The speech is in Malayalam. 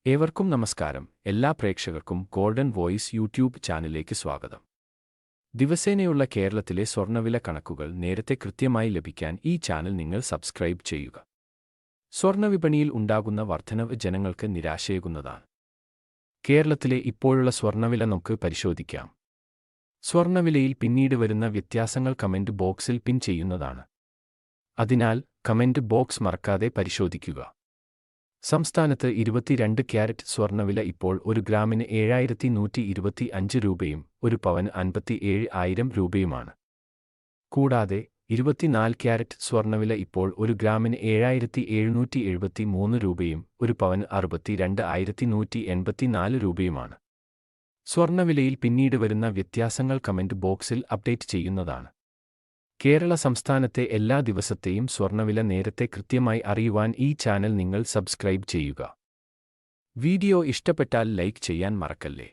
ഏവർക്കും നമസ്കാരം. എല്ലാ പ്രേക്ഷകർക്കും ഗോൾഡൻ വോയിസ് യൂട്യൂബ് ചാനലിലേക്ക് സ്വാഗതം. ദിവസേനയുള്ള കേരളത്തിലെ സ്വർണ്ണവില കണക്കുകൾ നേരത്തെ കൃത്യമായി ലഭിക്കാൻ ഈ ചാനൽ നിങ്ങൾ സബ്സ്ക്രൈബ് ചെയ്യുക. സ്വർണ്ണവിപണിയിൽ ഉണ്ടാകുന്ന വർധനവ് ജനങ്ങൾക്ക് നിരാശയേകുന്നതാണ്. കേരളത്തിലെ ഇപ്പോഴുള്ള സ്വർണ്ണവില നമുക്ക് പരിശോധിക്കാം. സ്വർണ്ണവിലയിൽ പിന്നീട് വരുന്ന വ്യത്യാസങ്ങൾ കമന്റ് ബോക്സിൽ പിൻ ചെയ്യുന്നതാണ്. അതിനാൽ കമന്റ് ബോക്സ് മറക്കാതെ പരിശോധിക്കുക. സംസ്ഥാനത്ത് 22 ക്യാരറ്റ് സ്വർണ്ണവില ഇപ്പോൾ ഒരു ഗ്രാമിന് 7125 രൂപയും ഒരു പവന് 57,000 രൂപയുമാണ്. കൂടാതെ 24 ക്യാരറ്റ് സ്വർണ്ണവില ഇപ്പോൾ ഒരു ഗ്രാമിന് 7,773 രൂപയും ഒരു പവന് 62,184 രൂപയുമാണ്. സ്വർണ്ണവിലയിൽ പിന്നീട് വരുന്ന വ്യത്യാസങ്ങൾ കമന്റ് ബോക്സിൽ അപ്ഡേറ്റ് ചെയ്യുന്നതാണ്. കേരള സംസ്ഥാനത്തെ എല്ലാ ദിവസത്തെയും സ്വർണ്ണവില നേരത്തെ കൃത്യമായി അറിയുവാൻ ഈ ചാനൽ നിങ്ങൾ സബ്സ്ക്രൈബ് ചെയ്യുക. വീഡിയോ ഇഷ്ടപ്പെട്ടാൽ ലൈക്ക് ചെയ്യാൻ മറക്കല്ലേ.